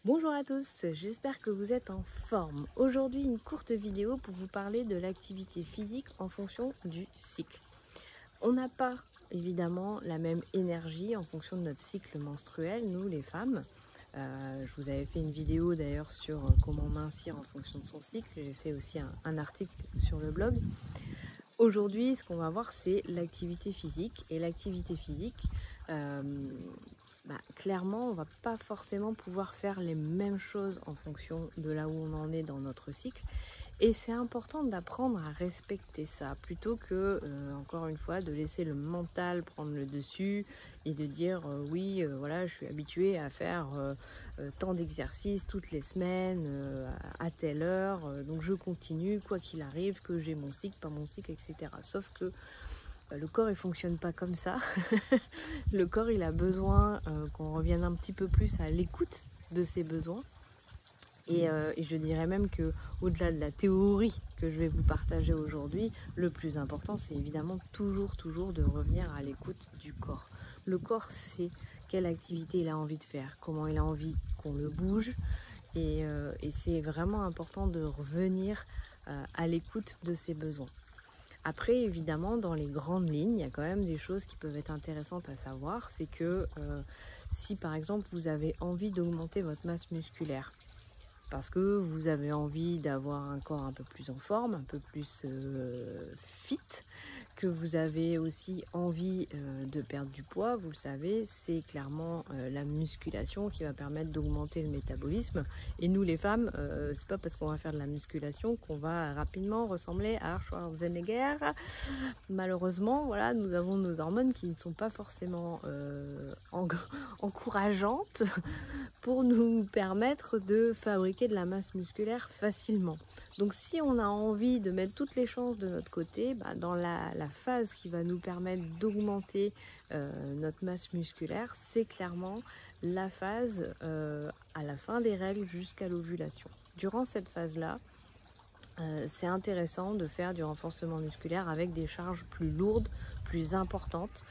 Bonjour à tous, j'espère que vous êtes en forme. Aujourd'hui, une courte vidéo pour vous parler de l'activité physique en fonction du cycle. On n'a pas évidemment la même énergie en fonction de notre cycle menstruel, nous les femmes. Je vous avais fait une vidéo d'ailleurs sur comment mincir en fonction de son cycle. J'ai fait aussi un article sur le blog. Aujourd'hui, ce qu'on va voir, c'est l'activité physique. Et l'activité physique, clairement, on ne va pas forcément pouvoir faire les mêmes choses en fonction de là où on en est dans notre cycle. Et c'est important d'apprendre à respecter ça, plutôt que, encore une fois, de laisser le mental prendre le dessus et de dire oui, voilà, je suis habituée à faire tant d'exercices toutes les semaines, à telle heure, donc je continue, quoi qu'il arrive, que j'ai mon cycle, pas mon cycle, etc. Sauf que le corps, il fonctionne pas comme ça. Le corps, il a besoin qu'on revienne un petit peu plus à l'écoute de ses besoins. Et je dirais même que au-delà de la théorie que je vais vous partager aujourd'hui, le plus important, c'est évidemment toujours de revenir à l'écoute du corps. Le corps sait quelle activité il a envie de faire, comment il a envie qu'on le bouge. Et c'est vraiment important de revenir à l'écoute de ses besoins. Après, évidemment, dans les grandes lignes, il y a quand même des choses qui peuvent être intéressantes à savoir. C'est que si par exemple vous avez envie d'augmenter votre masse musculaire, parce que vous avez envie d'avoir un corps un peu plus en forme, un peu plus fit, que vous avez aussi envie de perdre du poids, vous le savez, c'est clairement la musculation qui va permettre d'augmenter le métabolisme. Et nous les femmes, c'est pas parce qu'on va faire de la musculation qu'on va rapidement ressembler à Schwarzenegger. Malheureusement, voilà, nous avons nos hormones qui ne sont pas forcément encourageantes pour nous permettre de fabriquer de la masse musculaire facilement. Donc si on a envie de mettre toutes les chances de notre côté, dans la phase qui va nous permettre d'augmenter notre masse musculaire, c'est clairement la phase à la fin des règles jusqu'à l'ovulation. Durant cette phase-là, c'est intéressant de faire du renforcement musculaire avec des charges plus lourdes, plus importantes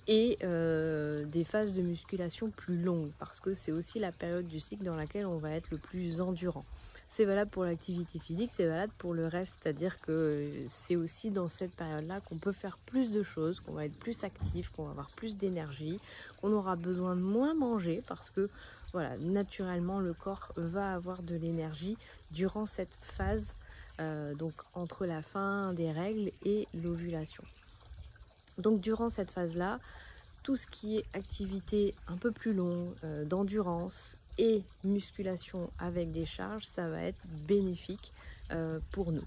et des phases de musculation plus longues, parce que c'est aussi la période du cycle dans laquelle on va être le plus endurant. C'est valable pour l'activité physique, c'est valable pour le reste, c'est-à-dire que c'est aussi dans cette période-là qu'on peut faire plus de choses, qu'on va être plus actif, qu'on va avoir plus d'énergie, qu'on aura besoin de moins manger, parce que voilà, naturellement le corps va avoir de l'énergie durant cette phase, donc entre la fin des règles et l'ovulation. Donc durant cette phase-là, tout ce qui est activité un peu plus longue, d'endurance et musculation avec des charges, ça va être bénéfique pour nous.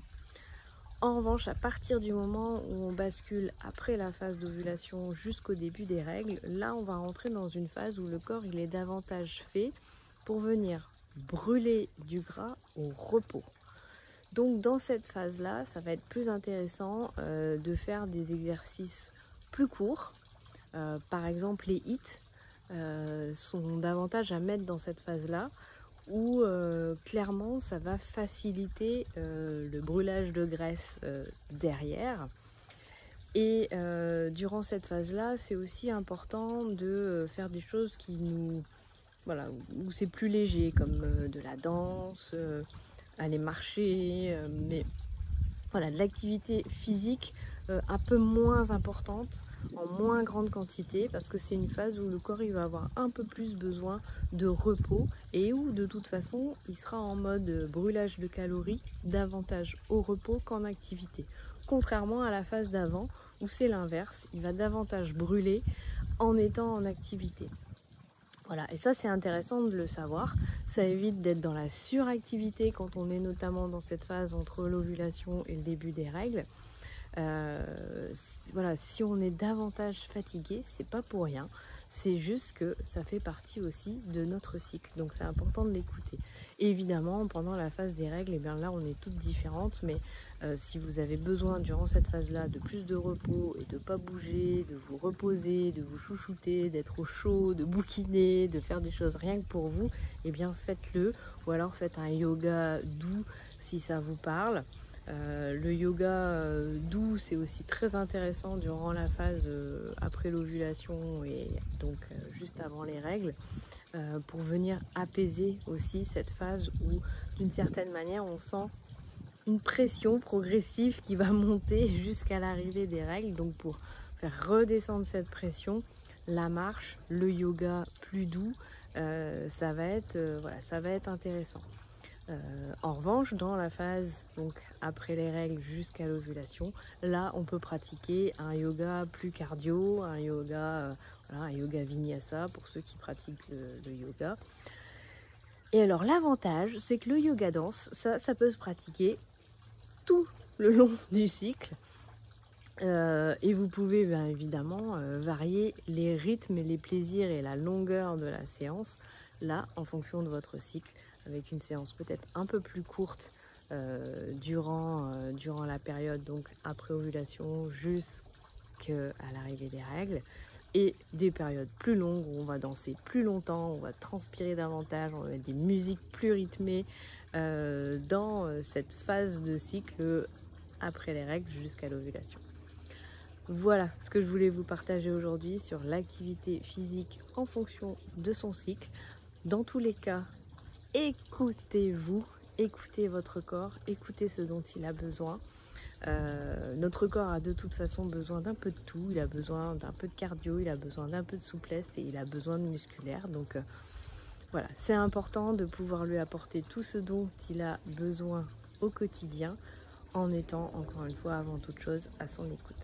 En revanche, à partir du moment où on bascule après la phase d'ovulation jusqu'au début des règles, là on va rentrer dans une phase où le corps il est davantage fait pour venir brûler du gras au repos. Donc dans cette phase-là, ça va être plus intéressant de faire des exercices plus courts. Par exemple, les HIIT sont davantage à mettre dans cette phase-là où clairement ça va faciliter le brûlage de graisse derrière. Et durant cette phase-là, c'est aussi important de faire des choses qui nous... Voilà, où c'est plus léger, comme de la danse, aller marcher, mais voilà, de l'activité physique un peu moins importante, en moins grande quantité, parce que c'est une phase où le corps il va avoir un peu plus besoin de repos et où de toute façon il sera en mode brûlage de calories davantage au repos qu'en activité, contrairement à la phase d'avant où c'est l'inverse, il va davantage brûler en étant en activité. Voilà, et ça c'est intéressant de le savoir, ça évite d'être dans la suractivité quand on est notamment dans cette phase entre l'ovulation et le début des règles. Voilà, si on est davantage fatigué, c'est pas pour rien, c'est juste que ça fait partie aussi de notre cycle, donc c'est important de l'écouter. Et évidemment, pendant la phase des règles, et bien là on est toutes différentes, mais si vous avez besoin durant cette phase-là de plus de repos et de pas bouger, de vous reposer, de vous chouchouter, d'être au chaud, de bouquiner, de faire des choses rien que pour vous, et bien faites-le, ou alors faites un yoga doux si ça vous parle. Le yoga doux, c'est aussi très intéressant durant la phase après l'ovulation et donc juste avant les règles. pour venir apaiser aussi cette phase où d'une certaine manière on sent une pression progressive qui va monter jusqu'à l'arrivée des règles. Donc pour faire redescendre cette pression, la marche, le yoga plus doux, ça va être intéressant. En revanche, dans la phase donc après les règles jusqu'à l'ovulation, là on peut pratiquer un yoga plus cardio, un yoga vinyasa pour ceux qui pratiquent le yoga. Et alors l'avantage, c'est que le yoga danse, ça peut se pratiquer tout le long du cycle. Et vous pouvez évidemment varier les rythmes et les plaisirs et la longueur de la séance, là en fonction de votre cycle, avec une séance peut-être un peu plus courte durant la période donc après ovulation jusqu'à l'arrivée des règles, et des périodes plus longues où on va danser plus longtemps, on va transpirer davantage, on va mettre des musiques plus rythmées dans cette phase de cycle après les règles jusqu'à l'ovulation. Voilà ce que je voulais vous partager aujourd'hui sur l'activité physique en fonction de son cycle. Dans tous les cas, écoutez-vous, écoutez votre corps, écoutez ce dont il a besoin. Notre corps a de toute façon besoin d'un peu de tout. Il a besoin d'un peu de cardio, il a besoin d'un peu de souplesse et il a besoin de musculaire. Donc voilà, c'est important de pouvoir lui apporter tout ce dont il a besoin au quotidien en étant encore une fois avant toute chose à son écoute.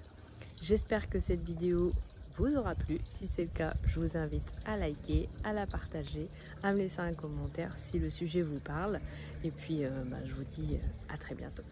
J'espère que cette vidéo vous aura plu. Si c'est le cas, je vous invite à liker, à la partager, à me laisser un commentaire si le sujet vous parle. Et puis je vous dis à très bientôt.